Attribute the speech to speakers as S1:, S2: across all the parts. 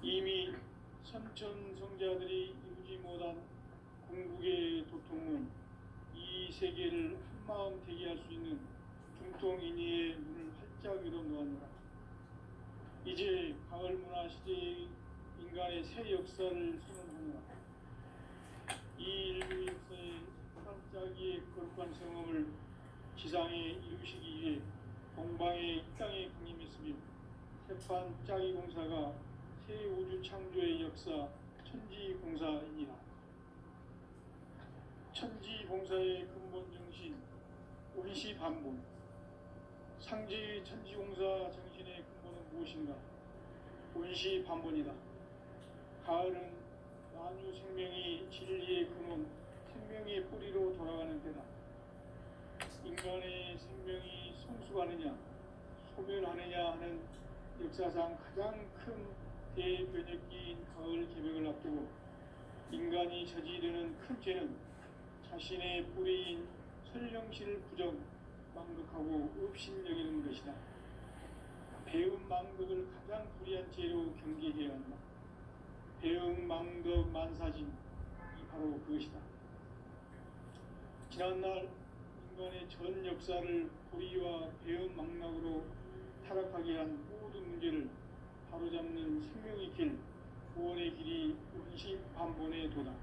S1: 이미 선천성자들이 이루지 못한 궁극의 도통은 이 세계를 한마음 되게 할 수 있는 중통인의의 문을 활짝 열어 놓았노라. 이제 가을 문화 시대의 인간의 새 역사를 선언하노라. 이 인류 역사의 반짝이의 거룩한 성험을 지상에 이루시기 위해 동방의 이 땅에 강림했으며 세판 짜기 공사가 새 우주 창조의 역사 천지공사이니라. 천지공사의 근본 정신 온시반본. 상제의 천지공사 정신의 근본은 무엇인가? 온시반본이다. 가을은 만유 생명이 진리의 근원, 생명의 뿌리로 돌아가는 때다. 인간의 생명이 성숙하느냐, 소멸하느냐 하는 역사상 가장 큰 대변혁기인 가을 개벽을 앞두고 인간이 저지르는 큰 죄는 자신의 뿌리인 설령실을 부정, 망극하고 업신여기는 것이다. 배움 망극을 가장 불의한 죄로 경계해야 한다. 배움 망극 만사진이 바로 그것이다. 지난날 인간의 전 역사를 불의와 배움 망락으로 타락하게 한 모든 문제를 바로잡는 생명의 길, 구원의 길이 온시반본의 도다.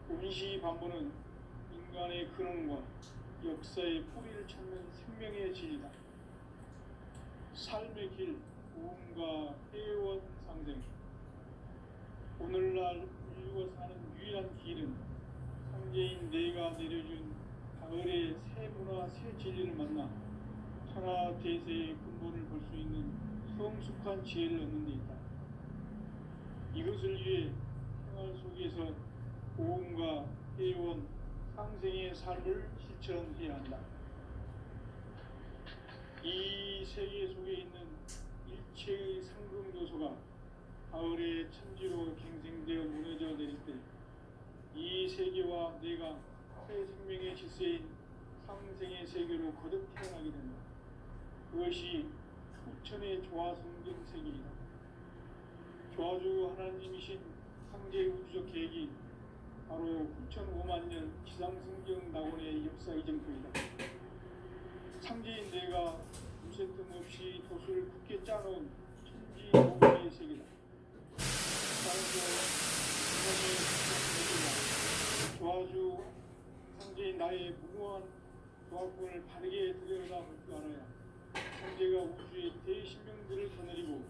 S1: 온시반본은 인간의 근원과 역사의 뿌리를 찾는 생명의 진리다. 삶의 길, 구원과 회원 상생. 오늘날 인류가 사는 유일한 길은 상제인 내가 내려준 가을의 새 문화, 새 진리를 만나 천하 대세의 근본을 볼 수 있는 성숙한 지혜를 얻는 데 있다. 이것을 위해 생활 속에서 고음과 회원, 상생의 삶을 실천해야 한다. 이 세계 속에 있는 일체의 상금 요소가 가을의 천지로 갱생되어 무너져 내릴 때 이 세계와 내가 새 생명의 질서인 상생의 세계로 거듭 태어나게 된다. 그것이 후천의 조화성경 세계이다. 조화주 하나님이신 상제 우주적 계획이 바로 후천 5만 년 지상성경 낙원의 역사 이정표이다. 상제인 내가 무쇠 틈 없이 도수를 굳게 짜놓은 천지 모금의 세계다. 따라서 조화주 상제인 나의 무궁한 조합권을 바르게 들여다볼 줄 알아야 상제가 우주의 대신명들을 거느리고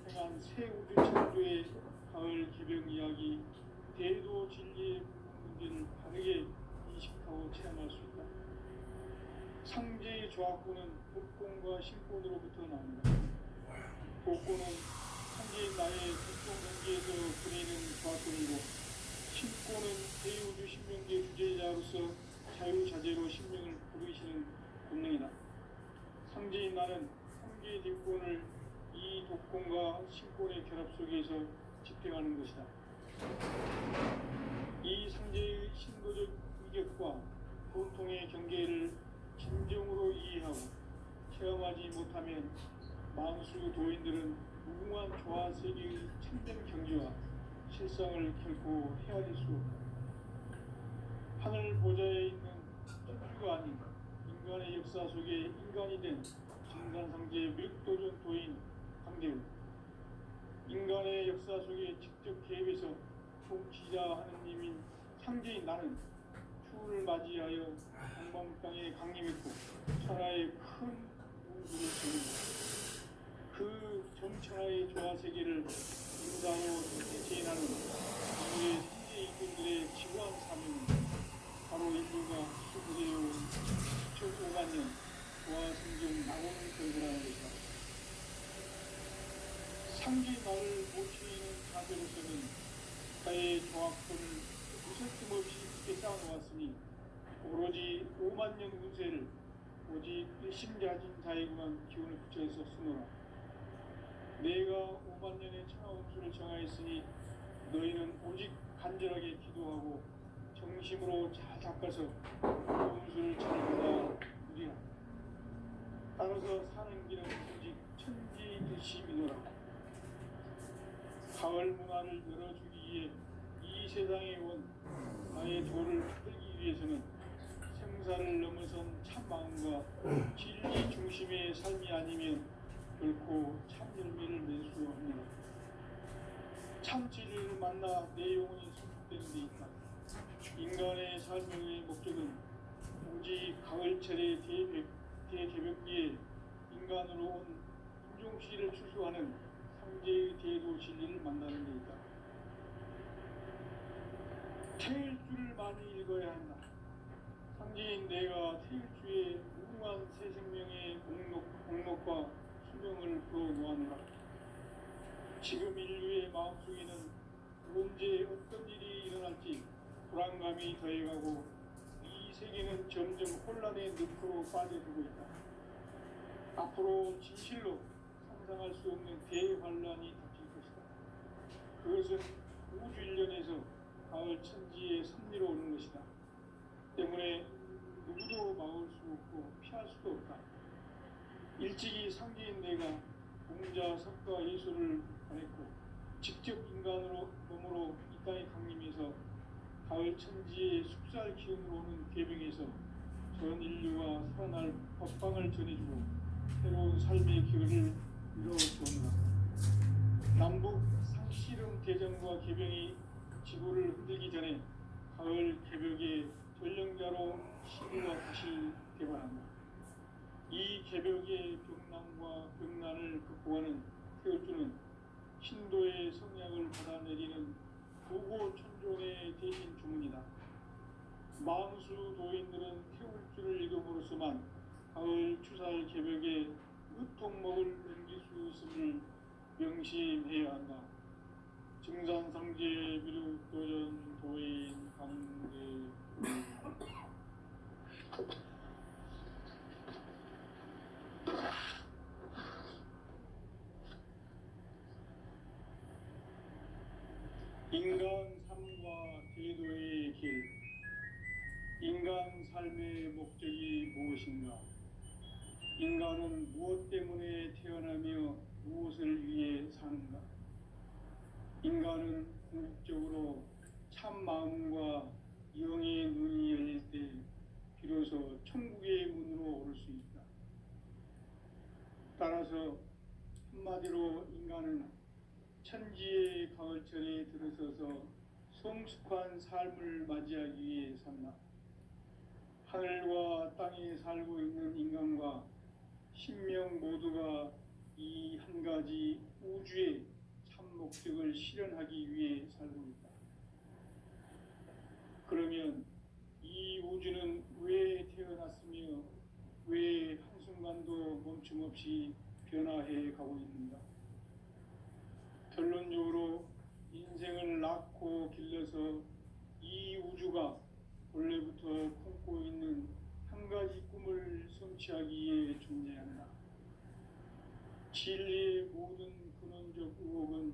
S1: 행한 새 우주 창조의 가을 개벽 이야기, 대도 진리의 문제를 바르게 인식하고 체험할 수 있다. 상제의 조합권은 복권과 신권으로부터 나옵니다. 복권은 상제인 나의 복권 경계에서 그리는 조합권이고, 신권은 대우주 신명계 주제자로서 자유자재로 신명을 부르시는 본능이다. 상제인 나는 상제의 뒷권을 이 독권과 신권의 결합 속에서 집행하는 것이다. 이 상제의 신도적 위격과 보통의 경계를 진정으로 이해하고 체험하지 못하면 만수 도인들은 무궁한 조화세계의 참된 경지와 실상을 결코 헤아릴 수 없다. 하늘 보좌에 있는 천주가 아닌 인간의 역사 속에 인간이 된 진산상제의 밀도전 도인 강대우. 인간의 역사 속에 직접 개입해서 통치자 하느님인 상제인 나는 추후를 맞이하여 동방 땅에 강림했고 천하의 큰 우주를 지닌다. 그 전천하의 조화세계를 인사로 대체하는 인류의 상제 인권들의 지구한 사명은 바로 인류가 수부되어온 2005만 년 조화성경 낙원을 건설하는 것이다. 상제 나를 모치는 자세로서는 나의 조합권을 무색틈 없이 굳게 쌓아놓았으니 오로지 5만 년 운세를 오직 일심가진 자에게만 기운을 붙여서 쓰노라. 내가 5만 년의 천하운수를 정하였으니 너희는 오직 간절하게 기도하고 정심으로 잘 닦아서 그 운수를 잘 받아 누리라. 따라서 사는 길은 오직 천지 일심이노라. 가을 문화를 열어주기 위해 이 세상에 온 나의 도를 풀기 위해서는 생사를 넘어선 참 마음과 진리 중심의 삶이 아니면 결코 참 열매를 맺을 수 없느라. 참 진리를 만나 내 영혼이 성숙되는 데 있다. 인간의 삶의 목적은 오직 가을철의 대개벽기에 인간으로 온 인종씨를 추수하는 상제의 대도 진리를 만나는 데 있다. 태일주를 많이 읽어야 한다. 상제인 내가 태일주의 무궁한 새 생명의 공력과 수명을 불어놓았노라. 지금 인류의 마음속에는 언제 어떤 일이 일어날지 불안감이 더해가고 이 세계는 점점 혼란의 늪으로 빠져들고 있다. 앞으로 진실로 상상할 수 없는 대환란이 닥칠 것이다. 그것은 우주 일련에서 가을 천지의 섭리로 오는 것이다. 때문에 누구도 막을 수 없고 피할 수도 없다. 일찍이 상제인 내가 공자, 석가, 예수를 보냈고 직접 인간으로 몸으로 이 땅에 강림해서 가을 천지의 숲살 기운으로 오는 계명에서 전 인류가 살아날 법방을 전해주고 새로운 삶의 기회를 이루어주었노라. 남북 상씨름 대전과 개병이 지구를 흔들기 전에 가을 개벽의 전령자로 시대가 다시 개발한다. 이 개벽의 병난과 병난을 극복하는 태울주는 신도의 성약을 받아내리는 부고천종의 대신 주문이다. 망수 도인들은 태울주를 읽음으로써만 가을 추살 개벽에 으통목을 넘길 수 있음을 명심해야 한다. 증산상제 비륵도전 도인 강제 인간 삶과 제도의 길. 인간 삶의 목적이 무엇인가? 인간은 무엇 때문에 태어나며 무엇을 위해 사는가? 인간은 궁극적으로 참 마음과 영의 눈이 열릴 때 비로소 천국의 문으로 오를 수 있다. 따라서 한마디로 인간은 천지의 가을철에 들어서서 성숙한 삶을 맞이하기 위해 산다. 하늘과 땅에 살고 있는 인간과 신명 모두가 이 한 가지 우주의 참 목적을 실현하기 위해 살고 있다. 그러면 이 우주는 왜 태어났으며 왜 한순간도 멈춤 없이 변화해 가고 있는가? 결론적으로 인생을 낳고 길러서 이 우주가 원래부터 품고 있는 한 가지 꿈을 성취하기 위해 존재한다. 진리의 모든 근원적 의혹은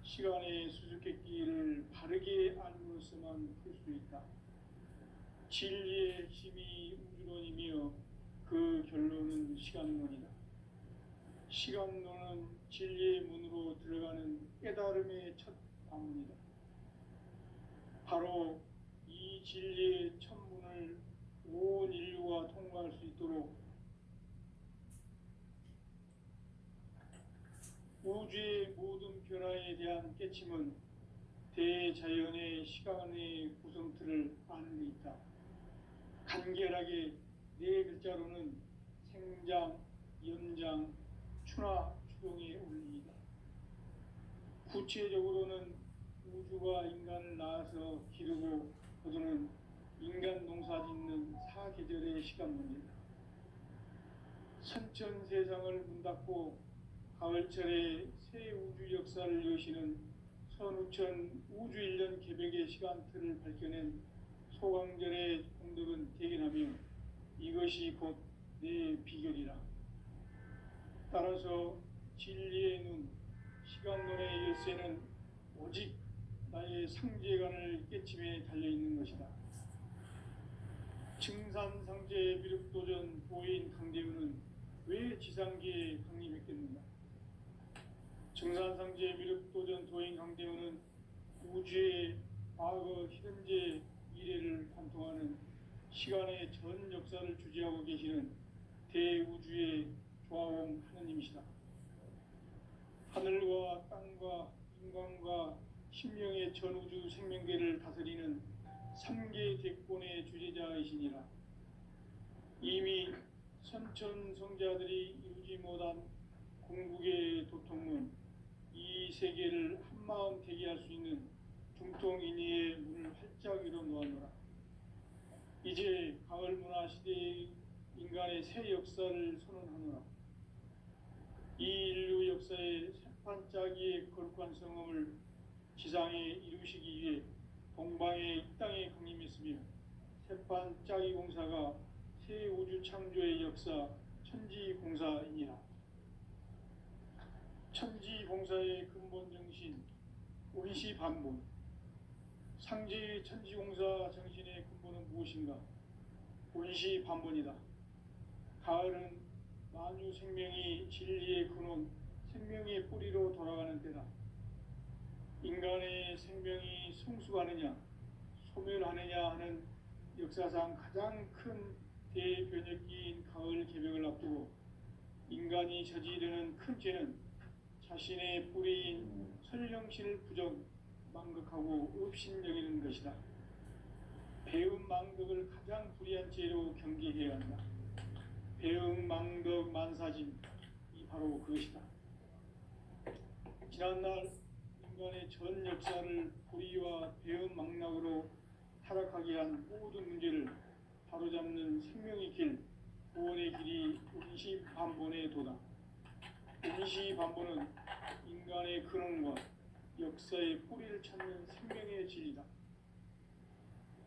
S1: 시간의 수수께끼를 바르게 알므로서만 풀 수 있다. 진리의 핵심이 우주론이며 그 결론은 시간론이다. 시간론은 진리의 문으로 들어가는 깨달음의 첫 관문이다. 바로 이 진리의 첫 문을 온 인류가 통과할 수 있도록 우주의 모든 변화에 대한 깨침은 대자연의 시간의 구성틀을 아는 데 있다. 간결하게 네 글자로는 생장, 연장, 추나 추동의 원리이다. 구체적으로는 우주가 인간을 낳아서 기르고 거두는 인간 농사 짓는 사계절의 시간문이다. 선천세상을 문 닫고 가을철에 새 우주 역사를 여시는 선우천 우주일년 개벽의 시간틀을 밝혀낸 소강절의 공덕은 대견하며 이것이 곧 내 비결이라. 따라서 진리의 눈, 시간론의 열쇠는 오직 나의 상제관을 깨침에 달려있는 것이다. 증산상제 비륵도전 보인 강대우는 왜 지상계에 강림했겠는가? 증산상제 미륵도전 도인 강대원은 우주의 과거, 현재, 미래를 관통하는 시간의 전 역사를 주재하고 계시는 대우주의 조화원 하느님이시다. 하늘과 땅과 인간과 신명의 전우주 생명계를 다스리는 삼계 대권의 주재자이시니라. 이미 선천성자들이 이루지 못한 궁극의 도통문, 이 세계를 한마음 되게 할 수 있는 중통인의의 문을 활짝 열어 놓았노라. 이제 가을 문화 시대의 인간의 새 역사를 선언하노라. 이 인류 역사의 새판짜기의 거룩한 성험을 지상에 이루시기 위해 동방의 이 땅에 강림했으며 새판짜기 공사가 새 우주 창조의 역사 천지공사이니라. 천지공사의 근본 정신 원시반본. 상제의 천지공사 정신의 근본은 무엇인가? 원시반본이다. 가을은 만유 생명이 진리의 근원, 생명의 뿌리로 돌아가는 때다. 인간의 생명이 성숙하느냐, 소멸하느냐 하는 역사상 가장 큰 대변혁기인 가을 개벽을 앞두고 인간이 저지르는 큰 죄는 자신의 뿌리인 설령신을 부정, 망극하고 업신여기는 것이다. 배음 망덕을 가장 불의한 죄로 경계해야 한다. 배음 망덕 만사짐, 이 바로 그것이다. 지난날 인간의 전 역사를 불의와 배음 망락으로 타락하게 한 모든 문제를 바로잡는 생명의 길, 구원의 길이 원시반본의 도다. 원시반본은 인간의 근원과 역사의 뿌리를 찾는 생명의 진리다.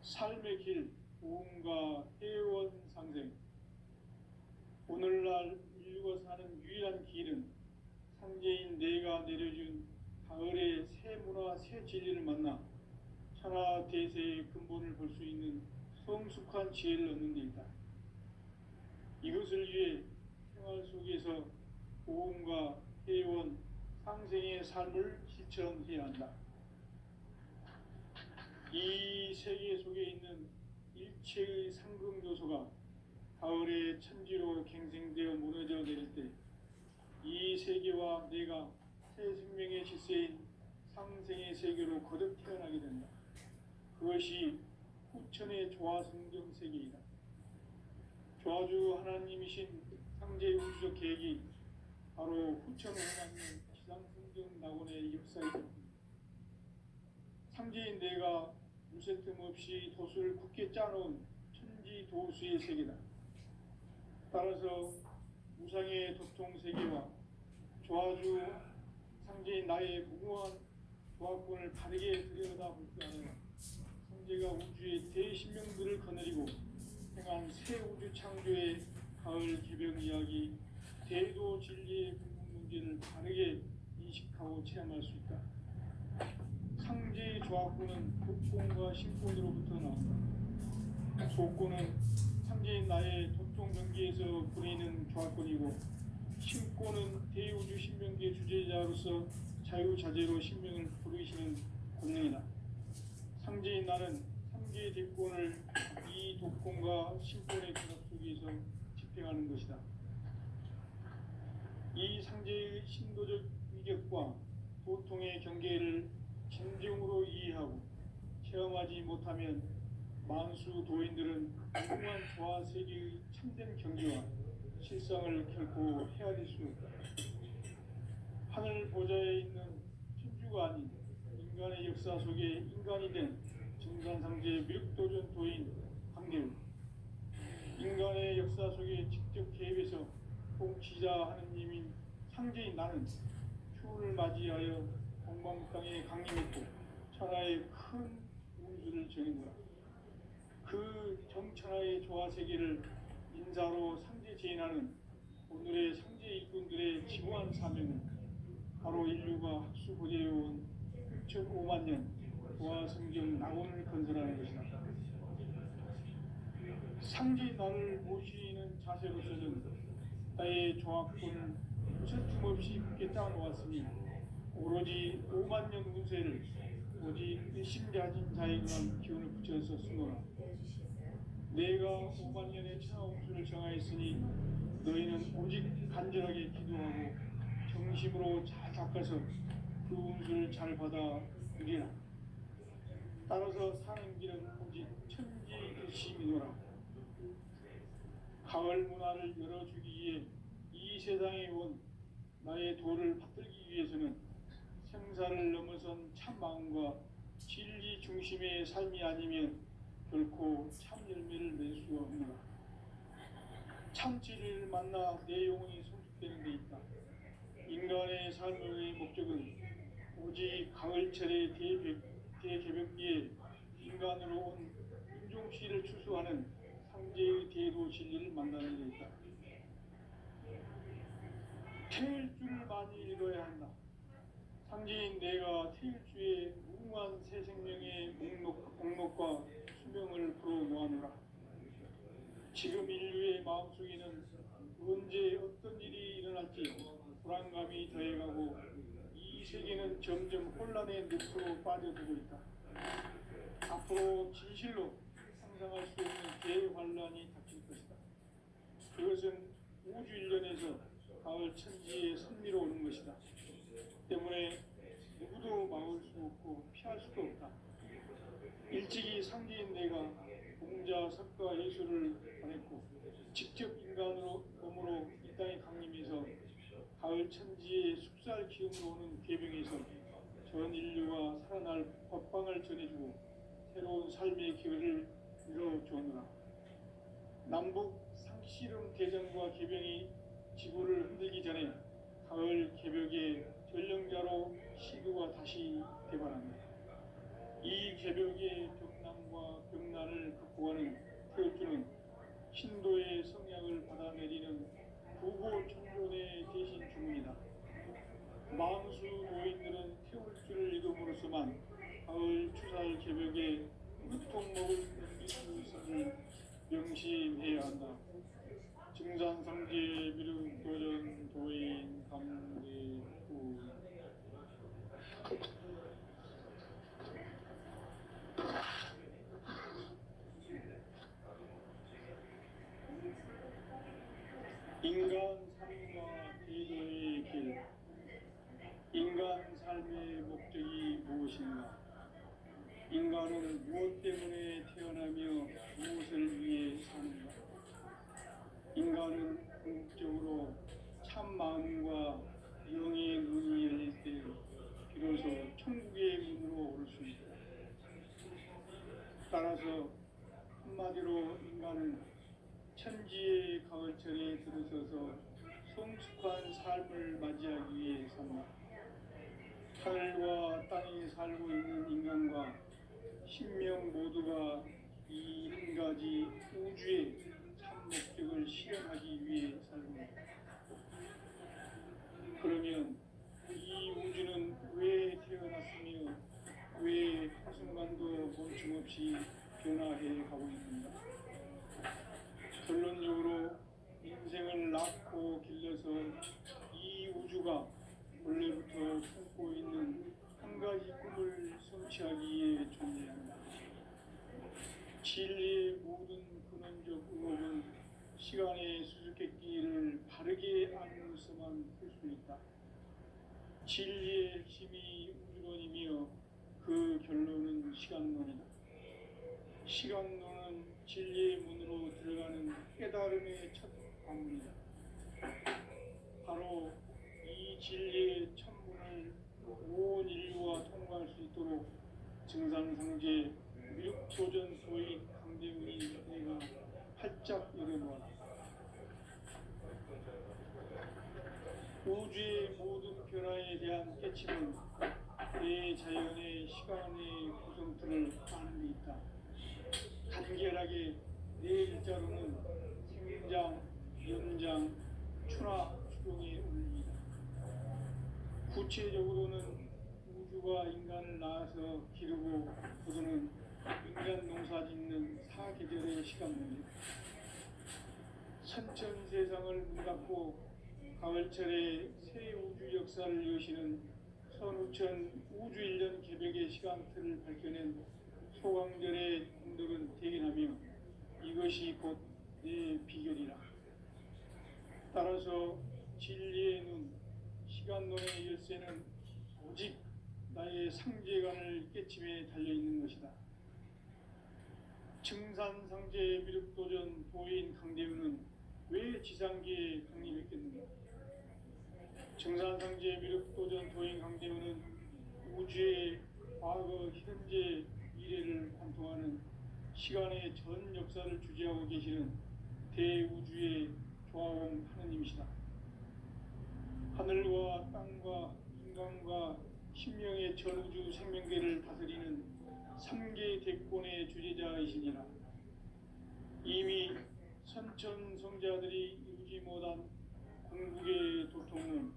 S1: 삶의 길, 보험과 해원 상생. 오늘날 인류가 사는 유일한 길은 상제인 내가 내려준 가을의 새 문화, 새 진리를 만나 천하 대세의 근본을 볼 수 있는 성숙한 지혜를 얻는 데 있다. 이것을 위해 생활 속에서 보험과 해원, 상생의 삶을 실천해야 한다. 이 세계 속에 있는 일체의 상금 요소가 가을의 천지로 갱생되어 무너져 내릴 때 이 세계와 내가 새 생명의 질서인 상생의 세계로 거듭 태어나게 된다. 그것이 후천의 조화성경 세계이다. 조화주 하나님이신 상제의 우주적 계획이 바로 후천을 행하는 지상성경 낙원의 역사이다. 상제인 내가 무쇠틈 없이 도수를 굳게 짜놓은 천지도수의 세계다. 따라서 무상의 도통 세계와 조화주 상제인 나의 무궁한 조화권을 바르게 들여다볼 줄 알아야 상제가 우주의 대신명들을 거느리고 행한 새 우주 창조의 가을 개벽 이야기, 대도 진리의 궁극 문제를 바르게 인식하고 체험할 수 있다. 상제의 조화권은 독권과 신권으로부터 나온다. 조권은 상제인 나의 도통 경계에서 부리는 조화권이고, 신권은 대우주 신명계 주제자로서 자유자재로 신명을 부르시는 권능이다. 상제인 나는 상제의 대권을 이 독권과 신권의 결합 속에서 집행하는 것이다. 이 상제의 신도적 위격과 도통의 경계를 진정으로 이해하고 체험하지 못하면 만수 도인들은 무궁한 조화 세계의 참된 경지와 실상을 결코 헤아릴 수 없다. 하늘 보좌에 있는 천주가 아닌 인간의 역사 속에 인간이 된 증산상제 미륵도전 도인 강대우. 인간의 역사 속에 직접 개입해서 통치자 하느님인 상제인 나는 휴를 맞이하여 동방 땅에 강림했고 천하의 큰 운수를 정해노라. 그 정천하의 조화세계를 인사로 상제 제인하는 오늘의 상제 일꾼들의 지구한 사명은 바로 인류가 학수 보재해온 6,500만 년 조화성경 낙원을 건설하는 것이다. 상제 나를 모시는 자세로서는 나의 조화권을 무슨 틈없이 굳게 짜놓았으니 오로지 5만 년 운세를 오직 일심가진 자에게만 기운을 붙여서 쓰노라. 내가 5만 년의 천하운수를 정하였으니 너희는 오직 간절하게 기도하고 정심으로 잘 닦아서 그 운수를 잘 받아들이라. 따라서 사는 길은 오직 천지일심이노라. 가을 문화를 열어주기 위해 이 세상에 온 나의 도를 받들기 위해서는 생사를 넘어선 참 마음과 진리 중심의 삶이 아니면 결코 참 열매를 낼 수가 없노라. 참 진리를 만나 내 영혼이 성숙되는 데 있다. 인간의 삶의 목적은 오직 가을철의 대개벽기에 인간으로 온 인종씨를 추수하는 상제의 대도 진리를 만나는 데 있다. 태일주를 많이 읽어야 한다. 상제인 내가 태일주의 무궁한 새 생명의 목록과 수명을 풀어놓아노라. 지금 인류의 마음속에는 언제 어떤 일이 일어날지 불안감이 더해가고 이 세계는 점점 혼란의 늪으로 빠져들고 있다. 앞으로 진실로 상상할 수 없는 대환란이 닥칠 것이다. 그것은 우주 일련에서 가을 천지의 선미로 오는 것이다. 때문에 누구도 막을 수 없고 피할 수도 없다. 일찍이 상제인 내가 공자, 석가, 예수를 보냈고 직접 인간으로 몸으로 이 땅에 강림해서 가을 천지의 숲살 기운으로 오는 계병에서 전 인류가 살아날 법방을 전해주고 새로운 삶의 기회를 이뤄주었노라. 남북 상씨름 대전과 계병이 지구를 흔들기 전에 가을 개벽의 전령자로 시구가 다시 대발한다. 이 개벽의 벽난과 벽난을 극복하는 태울주는 신도의 성향을 받아내리는 부고 천존의 대신 주문이다. 만수 노인들은 태울주를 읽음으로써만 가을 추살 개벽의 으통 먹을 것을 명심해야 한다. 증산상제 미륵도전 도인 감대후. 인간 삶과 대도의 길. 인간 삶의 목적이 무엇인가? 인간은 무엇 때문에 태어나며 무엇을 위해 사는가? 인간은 궁극적으로 참 마음과 영의 눈이 열릴 때 비로소 천국의 문으로 오를 수 있다. 따라서 한마디로 인간은 천지의 가을철에 들어서서 성숙한 삶을 맞이하기 위해 산다. 하늘과 땅에 살고 있는 인간과 신명 모두가 이 한 가지 우주의 참 목적을 실현하기 위해 살고 있다. 그러면 이 우주는 왜 태어났으며 왜 한순간도 멈춤없이 변화해 가고 있는가? 결론적으로 인생을 낳고 길러서 이 우주가 원래부터 품고 있는 한 가지 꿈을 성취하기 위해 존재한다. 진리의 모든 근원적 의혹은 시간의 수수께끼를 바르게 알면서만 풀 수 있다. 진리의 핵심이 우주론이며 그 결론은 시간론이다. 시간론은 진리의 문으로 들어가는 깨달음의 첫 관문이다. 바로 이 진리의 첫문을 온 인류가 통과할 수 있도록 증산상제 미륵도전 도인 강대훈이 내가 활짝 열어놓아라. 우주의 모든 변화에 대한 깨침은 대자연의 시간의 구성틀을 아는 데 있다. 간결하게 네 일자로는 생장, 연장, 추나 추동의 원리이다. 구체적으로는 우주가 인간을 낳아서 기르고 거두는 인간 농사 짓는 사계절의 시간입니다. 선천 세상을 문 닫고 가을철에 새 우주 역사를 여시는 선우 2000 우주일년 개벽의 시간틀을 밝혀낸 소강전의 공덕은 대견하며 이것이 곧 내 비결이라. 따라서 진리의 눈, 시간론의 열쇠는 오직 나의 상제관을 깨침에 달려있는 것이다. 증산상제 미륵도전 도인 강대우는 왜 지상계에 강림했겠는가? 증산상제 미륵도전 도인 강대우는 우주의 과거, 현재, 미래를 관통하는 시간의 전 역사를 주재하고 계시는 대우주의 조화원 하느님이시다. 하늘과 땅과 인간과 신명의 전우주 생명계를 다스리는 3개 대권의 주재자이시니라. 이미 선천성자들이 이루지 못한 궁극의 도통은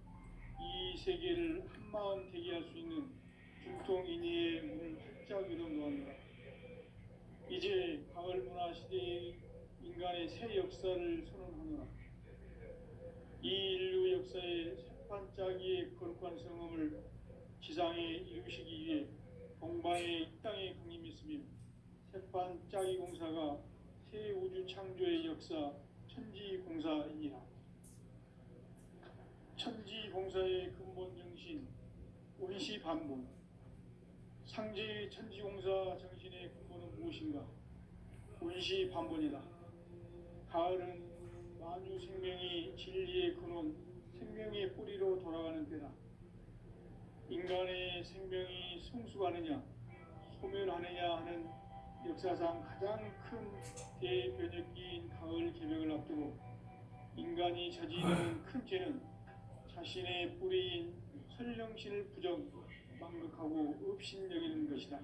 S1: 이 세계를 한마음 되게 할 수 있는 중통인의의 문을 활짝 열어놓았노라. 이제 가을 문화 시대의 인간의 새 역사를 선언하노라. 이 인류 역사의 새반짝이의 거룩한 성음을 지상에 이루시기 위해 동방의 이 땅에 강림했으며 새반짝이 공사가 새 우주 창조의 역사 천지공사이니라. 천지공사의 근본 정신 온시반본. 상제의 천지공사 정신의 근본은 무엇인가? 온시반본이다. 가을은 만유 생명이 진리의 근원, 생명의 뿌리로 돌아가는 때다. 인간의 생명이 성숙하느냐, 소멸하느냐 하는 역사상 가장 큰 대변혁기인 가을 개벽을 앞두고 인간이 저지르는 큰 죄는 자신의 뿌리인 설령신을 부정, 망극하고 업신여기는 것이다.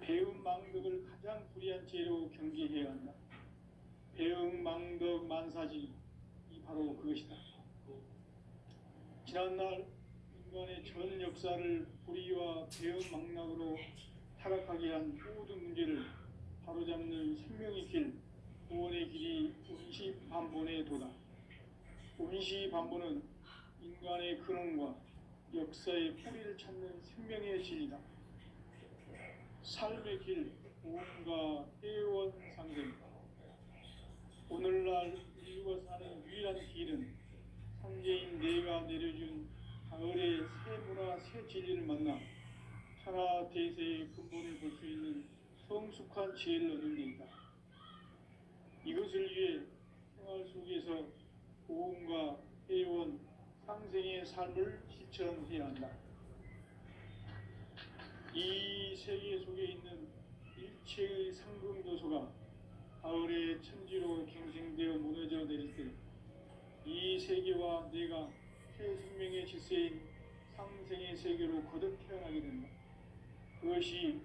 S1: 배움 망덕을 가장 불의한 죄로 경계해야 한다. 배움 망덕 만사지, 이 바로 그것이다. 지난날 인간의 전 역사를 불의와 배움 망락으로 타락하게 한 모든 문제를 바로잡는 생명의 길, 구원의 길이 온시반본의 도다. 온시반본은 인간의 근원과 역사의 뿌리를 찾는 생명의 진리다. 삶의 길, 구원과 회원 상생이다. 오늘날 인류가 사는 유일한 길은 상제인 내가 내려준 가을의 새 문화, 새 진리를 만나 천하 대세의 근본을 볼 수 있는 성숙한 지혜를 얻는 데 있다. 이것을 위해 생활 속에서 고음과 회원, 상생의 삶을 실천해야 한다. 이 세계 속에 있는 일체의 상금도소가 가을의 천지로 경생되어 무너져 내릴 때 이 세계와 내가 새 생명의 질서인 상생의 세계로 거듭 태어나게 된다. 그것이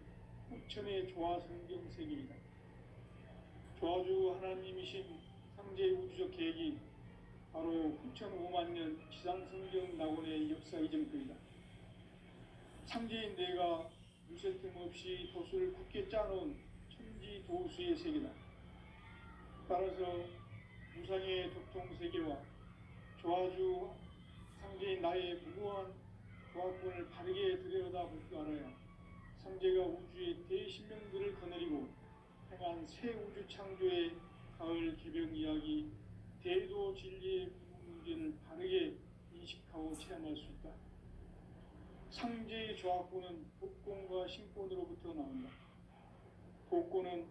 S1: 후천의 조화 성경 세계이다. 조화주 하나님이신 상제 우주적 계획이 바로 후천 5만 년 지상 성경 낙원의 역사 이전표이다. 상제인 내가 무쇠 틈 없이 도수를 굳게 짜놓은 천지 도수의 세계다. 따라서 무상의 도통 세계와 조화주 상제인 나의 무고한 조화권을 바르게 들여다볼 줄 알아야 상제가 우주의 대신명들을 거느리고 행한 새 우주 창조의 가을 개벽 이야기, 대도 진리의 문제를 바르게 인식하고 체험할 수 있다. 상제의 조화권은 복권과 신권으로부터 나온다. 복권은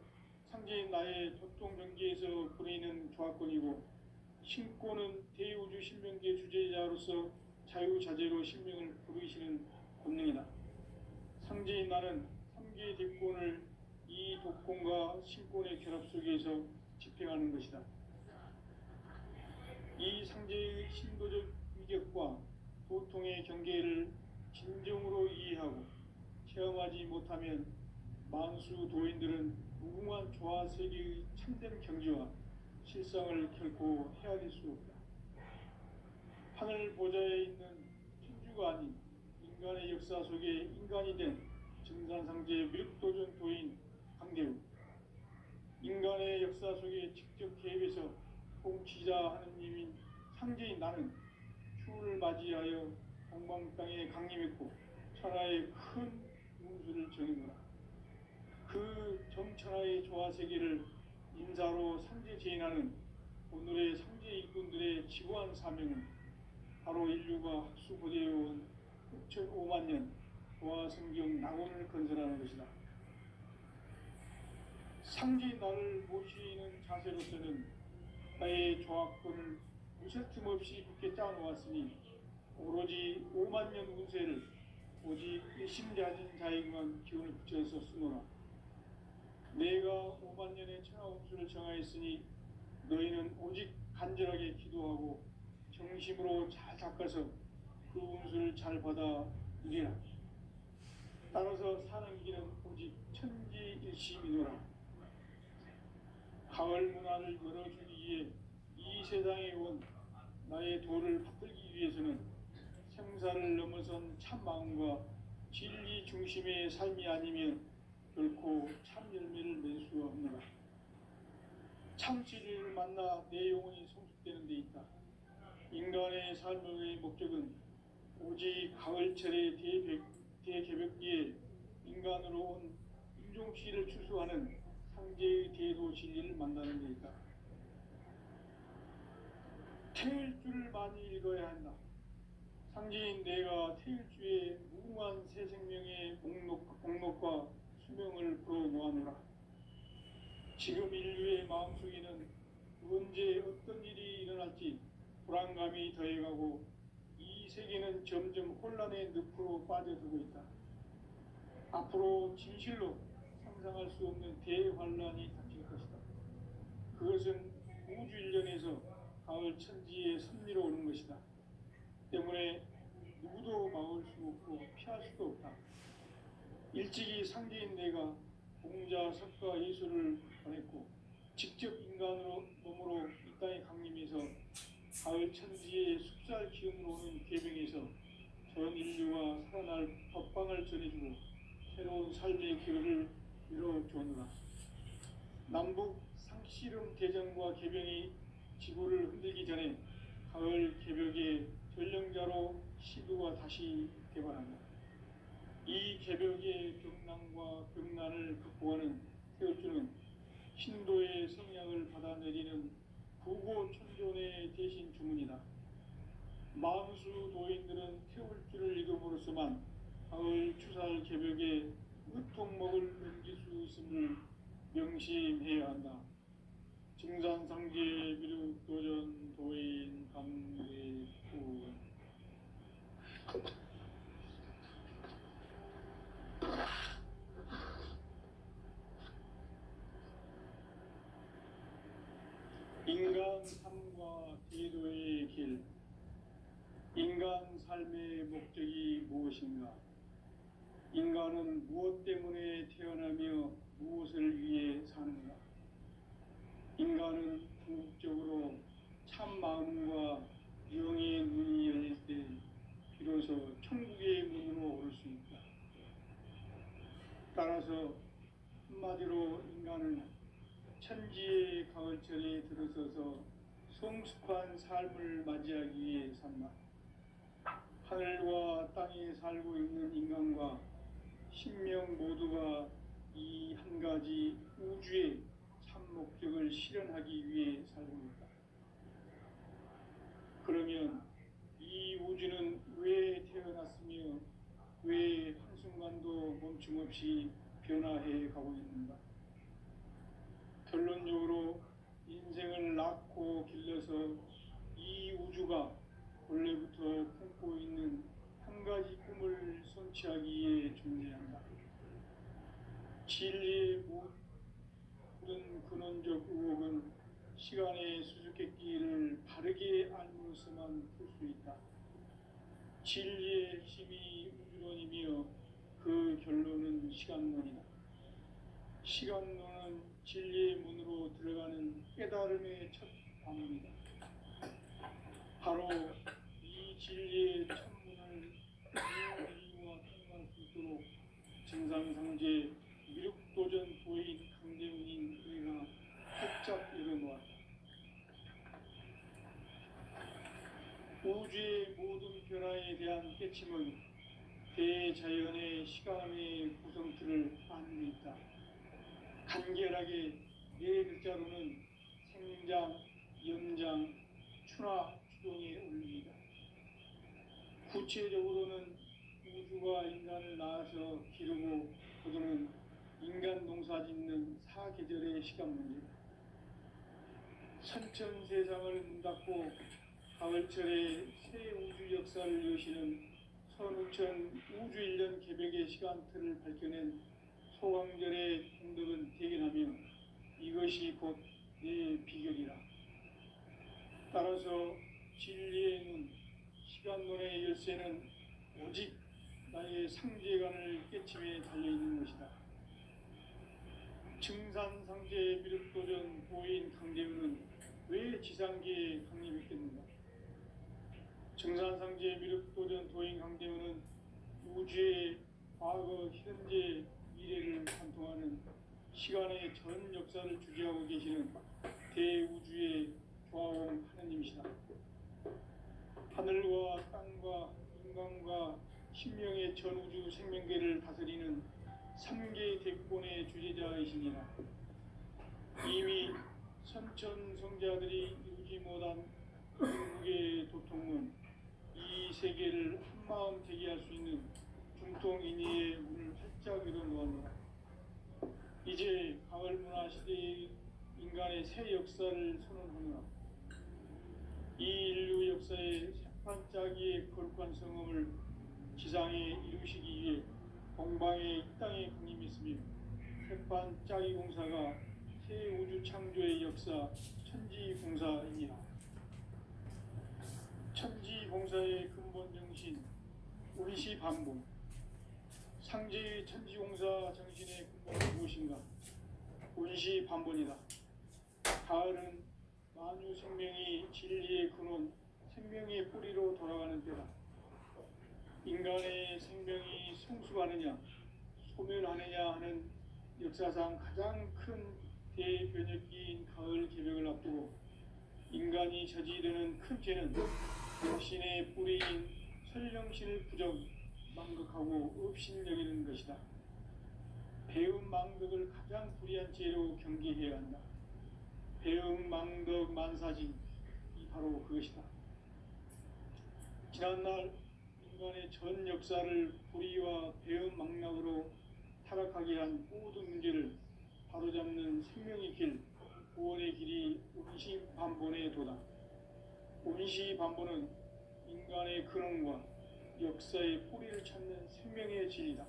S1: 상제인 나의 도통 경계에서 부리는 조화권이고, 신권은 대우주 신명계 주제자로서 자유자재로 신명을 부르시는 권능이다. 상제인 나는 3개의 대권을 이 독권과 신권의 결합 속에서 집행하는 것이다. 이 상제의 신도적 위격과 도통의 경계를 진정으로 이해하고 체험하지 못하면 만수 도인들은 무궁한 조화 세계의 참된 경지와 실상을 결코 헤아릴 수 없다. 하늘 보좌에 있는 천주가 아닌 인간의 역사 속에 인간이 된 증산상제 미륵도전 도인 강대우, 인간의 역사 속에 직접 개입해서 통치자 하느님인 상제인 나는 추를 맞이하여 동방 땅에 강림했고 천하의 큰 운수를 정해노라. 그 정천하의 조화세계를 인사로 상제재인하는 오늘의 상제 일꾼들의 지고한 사명은 바로 인류가 학수고대해온 6,5만 년 조화성경 낙원을 건설하는 것이다. 상제 나를 모시는 자세로서는 나의 조합권을 무설틈 없이 굳게 짜놓았으니 오로지 5만 년 운세를 오직 일심가진 자에게만 기운을 붙여서 쓰노라. 내가 5만 년의 천하 운수를 정하였으니 너희는 오직 간절하게 기도하고 정심으로 잘 닦아서 그 운수를 잘 받아 누리라. 따라서 사는 길은 오직 천지일심이노라. 가을 문화를 열어주기 위해 이 세상에 온 나의 도를 받들기 위해서는 생사를 넘어선 참 마음과 진리 중심의 삶이 아니면 결코 참 열매를 맺을 수 없노라. 참 진리를 만나 내 영혼이 성숙되는 데 있다. 인간의 삶의 목적은 오직 가을철의 대개벽기에 인간으로 온 인종씨를 추수하는 상제의 대도 진리를 만나는 데 있다. 태일주를 많이 읽어야 한다. 상제인 내가 태일주의 무궁한 새 생명의 목록과 수명을 풀어놓아노라. 지금 인류의 마음속에는 언제 어떤 일이 일어날지 불안감이 더해가고 이 세계는 점점 혼란의 늪으로 빠져들고 있다. 앞으로 진실로 상상할 수 없는 대환란이 닥칠 것이다. 그것은 우주 일련에서 가을 천지의 섭리로 오는 것이다. 때문에 누구도 막을 수 없고 피할 수도 없다. 일찍이 상제인 내가 공자, 석가, 예수를 보냈고 직접 인간으로 몸으로 이 땅에 강림해서 가을 천지의 숙살 기운으로 오는 계병에서 전 인류가 살아날 법방을 전해주고 새로운 삶의 기회를 열어주었노라. 남북 상씨름 대전과 계병이 지구를 흔들기 전에 가을 개벽의 전령자로 시도가 다시 개발한다. 이 개벽의 격난과 격난을 극복하는 태울주는 신도의 성향을 받아내리는 부고천존의 대신 주문이다. 만수 도인들은 태울주를 읽음으로써만 가을 추살 개벽의 으통목을 넘길 수 있음을 명심해야 한다. 증산상계 미륵도전 도인 강례구. 인간 삶과 제도의 길. 인간 삶의 목적이 무엇인가? 인간은 무엇 때문에 태어나며 무엇을 위해 사는가? 인간은 궁극적으로 참 마음과 영의 눈이 열릴 때 비로소 천국의 문으로 오를 수 있다. 따라서 한마디로 인간은 천지의 가을철에 들어서서 성숙한 삶을 맞이하기 위해 산다. 하늘과 땅에 살고 있는 인간과 신명 모두가 이 한 가지 우주의 참 목적을 실현하기 위해 살고 있다. 그러면 이 우주는 왜 태어났으며 왜 한순간도 멈춤없이 변화해 가고 있는가? 결론적으로 인생을 낳고 길러서 이 우주가 원래부터 품고 있는 한 가지 꿈을 성취하기 위해 존재한다. 진리의 모든 근원적 의혹은 시간의 수수께끼를 바르게 알므로서만 풀 수 있다. 진리의 핵심이 우주론이며 그 결론은 시간론이다. 시간론은 진리의 문으로 들어가는 깨달음의 첫 방문이다. 바로 이 진리의 천문을 이유와 통과할 수 있도록 증상상제 미륵도전 도인 강대훈인 우리가 활짝 열어놓았다. 우주의 모든 변화에 대한 깨침은 대자연의 시간의 구성틀을 아는 데 있다. 간결하게 네 글자로는 생장, 연장, 추나 추동에 올립니다. 구체적으로는 우주가 인간을 낳아서 기르고 거두는 인간 농사 짓는 사계절의 시간 문제, 선천 세상을 문 닫고 가을철에 새 우주 역사를 여시는 선우천 우주 1년 개벽의 시간틀을 밝혀낸 소강절의 공덕은 대견하며 이것이 곧 내 비결이라. 따라서 진리의 눈, 시간론의 열쇠는 오직 나의 상제관을 깨침에 달려있는 것이다. 증산상제 미륵도전 도인 강대우는 왜 지상계에 강림했겠는가? 증산상제 미륵도전 도인 강대우는 우주의 과거, 현재, 미래를 관통하는 시간의 전 역사를 주재하고 계시는 대우주의 조화원 하느님이시다. 하늘과 땅과 인간과 신명의 전우주 생명계를 다스리는 3개 대권의 주제자이시니라. 이미 선천성자들이 이루지 못한 중국의 도통은 이 세계를 한마음 되게 할 수 있는 중통인의의 문을 활짝 열어놓았노라. 이제 가을 문화 시대의 인간의 새 역사를 선언하노라. 이 인류 역사의 새판짜기의 거룩한 성음을 지상에 이루시기 위해 동방의 이 땅에 강림했으며 새판짜기 공사가 새 우주 창조의 역사 천지공사이니라. 천지공사의 근본 정신 운시반본. 상제의 천지공사 정신의 근본은 무엇인가? 운시반본이다. 가을은 만유 생명이 진리의 근원, 생명의 뿌리로 돌아가는 때다. 인간의 생명이 성숙하느냐, 소멸하느냐 하는 역사상 가장 큰 대변혁기인 가을 개벽을 앞두고 인간이 저지르는 큰 죄는 자신의 뿌리인 설령신을 부정, 망극하고 업신여기는 것이다. 배음 망덕을 가장 불의한 죄로 경계해야 한다. 배음 망덕 만사진, 이 바로 그것이다. 지난날 인간의 전 역사를 불의와 배음 망락으로 타락하게 한 모든 문제를 바로잡는 생명의 길, 구원의 길이 운시반본의 도다. 운시반본은 인간의 근원과 역사의 뿌리를 찾는 생명의 진리다.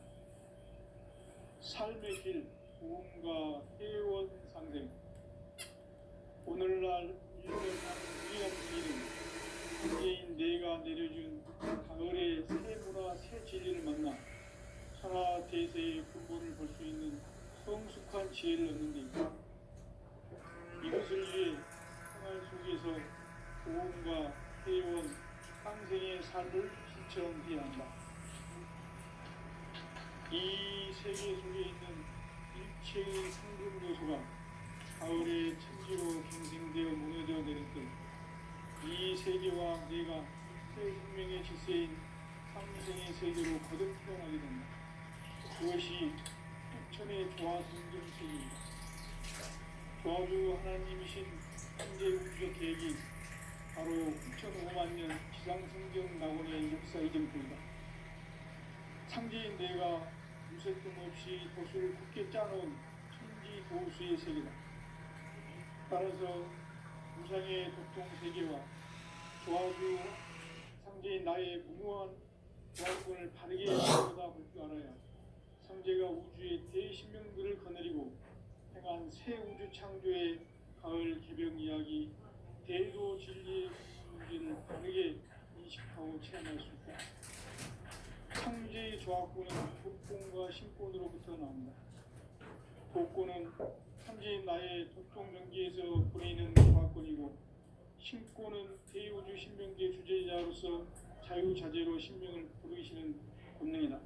S1: 삶의 길, 구원과 회원 상생. 오늘날 인류를 사는 유일한 길은 현재인 내가 내려준 가을의 새 문화, 새 진리를 만나 천하 대세의 근본을 볼 수 있는 성숙한 지혜를 얻는 데 있다. 이것을 위해 생활 속에서 구원과 회원, 상생의 삶을 실천해야 한다. 이 세계 속에 있는 일체의 상금 요소가 가을의 천지로 경생되어 무너져 내릴 때 이 세계와 내가 새 생명의 질서인 상생의 세계로 거듭 태어나게 된다. 그것이 백천의 조화성정 세계입니다. 조화주 하나님이신 현재 우주적 계획이 바로 9,500만 년 지상성경 낙원의 역사 이정표이다. 창제인 내가 무색금 없이 도수를 굳게 짜놓은 천지 도수의 세계다. 따라서 무상의 도통 세계와 조화주 상제인 나의 무모한 조화권을 바르게 들여다볼 줄 알아야 상제가 우주의 대신명들을 거느리고 행한 새 우주 창조의 가을 개벽 이야기, 대도 진리의 문제를 바르게 인식하고 체험할 수 있다. 창제의 조화권은 독권과 신권으로부터 나온다. 독권은 현재 나의 도통정기에서 보내는 조화권이고, 신권은 대우주 신명계 주제자로서 자유자재로 신명을 부르시는 본능이다.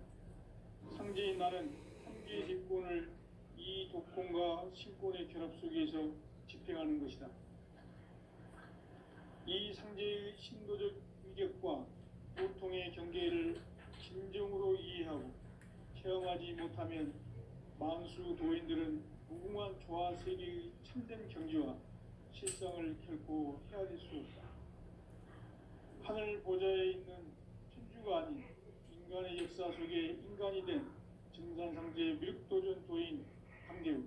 S1: 상제인 나는 현재의 직권을 이 독권과 신권의 결합 속에서 집행하는 것이다. 이 상제의 신도적 위격과 보통의 경계를 진정으로 이해하고 체험하지 못하면 만수 도인들은 무궁한 조화 세계의 참된 경지와 실상을 결코 헤아릴 수 없다. 하늘 보좌에 있는 천주가 아닌 인간의 역사 속에 인간이 된 증산상제 미륵도전 도인 강대우,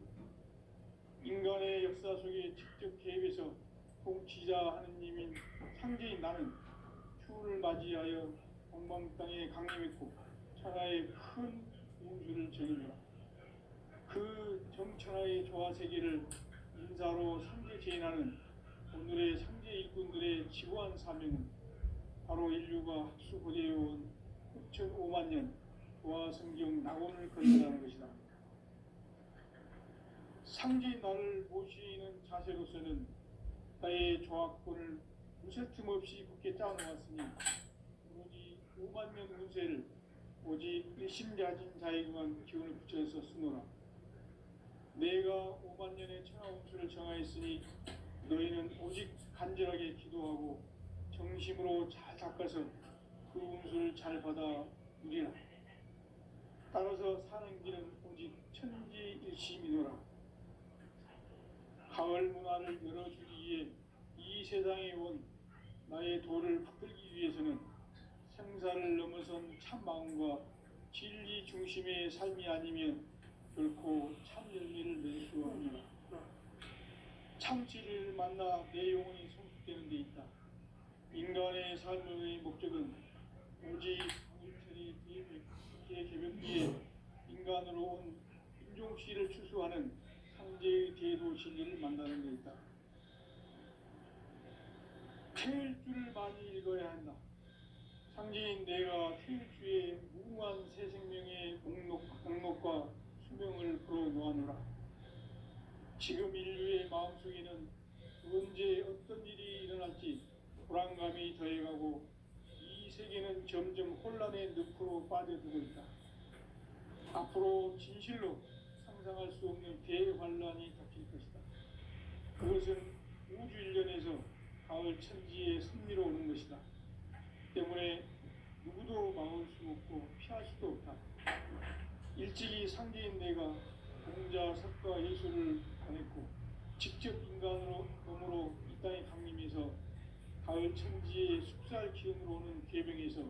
S1: 인간의 역사 속에 직접 개입해서 통치자 하느님인 상제인 나는 추운을 맞이하여 동방 땅에 강림했고 천하의 큰 운수를 전이노라. 그 정천하의 조화 세계를 인사로 상제 제인하는 오늘의 상제 일꾼들의 지고한 사명은 바로 인류가 학수고대해온 6,500만 년 조화 성경 낙원을 건설하는 것이다. 상제인 나를 모시는 자세로서는 나의 조화권을 무쇠 틈 없이 굳게 짜놓았으니 오로지 5만 년 운세를 오직 의심가진 자에게만 기운을 붙여서 쓰노라. 내가 5만 년의 천하 운수를 정하였으니 너희는 오직 간절하게 기도하고 정심으로 잘 닦아서 그 운수를 잘 받아 누리라. 따라서 사는 길은 오직 천지일심이노라. 가을 문화를 열어주기 위해 이 세상에 온 나의 도를 붙들기 위해서는 생사를 넘어선 참 마음과 진리 중심의 삶이 아니면 결코 참 열매를 낼 수 없노라. 참 진리를 만나 내 영혼이 성숙되는 데 있다. 인간의 삶의 목적은 오직 우리들이 개벽기에 인간으로 온 인종씨를 추수하는 상제의 대도 진리를 만나는 데 있다. 태일 주를 많이 읽어야 한다. 상제인 내가 태일 주에 무궁한 새 생명의 목록과 수명을 풀어놓아노라. 지금 인류의 마음속에는 언제 어떤 일이 일어날지 불안감이 더해가고 이 세계는 점점 혼란의 늪으로 빠져들고 있다. 앞으로 진실로 상상할 수 없는 대환란이 닥칠 것이다. 그것은 우주 일련에서 가을 천지의 승리로 오는 것이다. 때문에 누구도 막을 수 없고 피할 수도 없다. 일찍이 상제인 내가 공자, 석가, 예수를 보냈고 직접 인간으로 몸으로 이 땅에 강림해서 가을 천지의 숙살 기운으로 오는 계병에서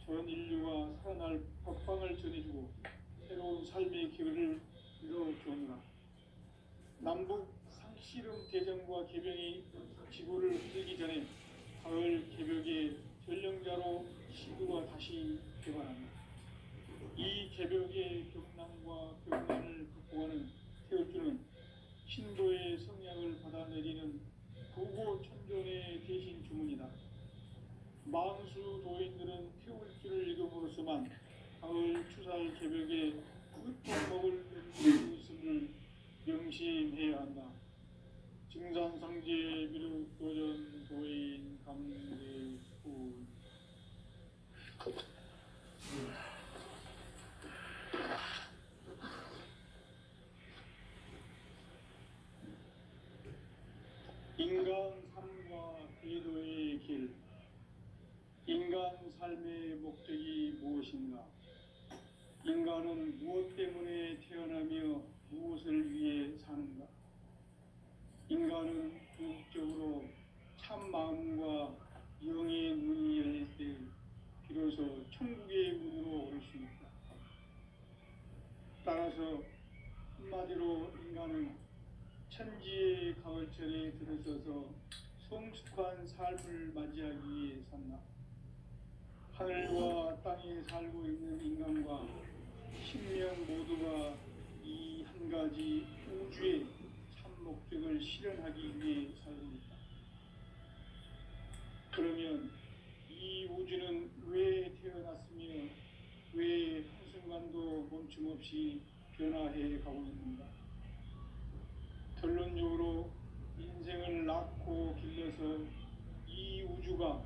S1: 전 인류가 살아날 법방을 전해주고 새로운 삶의 기회를 이뤄주오노라. 남북 상씨름 대전과 계병이 지구를 흔들기 전에 가을 개벽의 전령자로 시구가 다시 개발한다. 이 개벽의 격난과 격난을 극복하는 태울주는 신도의 성약을 받아내리는 부고천존의 대신 주문이다. 만수 도인들은 태울주를 읽음으로써만 가을 추살 개벽에 끝덕목을 수 있음을 명심해야 한다. 증산상제 미륵도전 도인 감대훈. 인간 삶과 대도의 길. 인간 삶의 목적이 무엇인가? 인간은 무엇 때문에 태어나며 무엇을 위해 사는가? 인간은 궁극적으로 참 마음과 영의 문이 열릴 때 비로소 천국의 문으로 올 수 있다. 따라서 한마디로 인간은 천지의 가을철에 들어서서 성숙한 삶을 맞이하기 위해 산다. 하늘과 땅에 살고 있는 인간과 신명 모두가 이 한 가지 우주의 참 목적을 실현하기 위해 살고 있다. 그러면 이 우주는 왜 태어났으며 왜 한순간도 멈춤 없이 변화해 가고 있는가? 결론적으로 인생을 낳고 길러서 이 우주가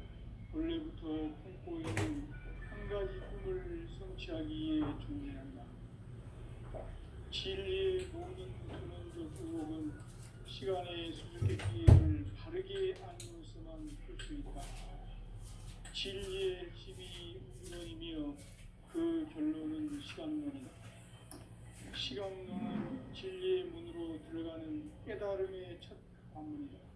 S1: 원래부터 품고 있는 한 가지 꿈을 성취하기 위해 존재한다. 진리의 모든 근원적 의혹은 시간의 수수께끼를 바르게 알므로서만 풀 수 있다. 진리의 핵심이 우주론이며 그 결론은 시간론이다. 시각론은 진리의 문으로 들어가는 깨달음의 첫 관문이다.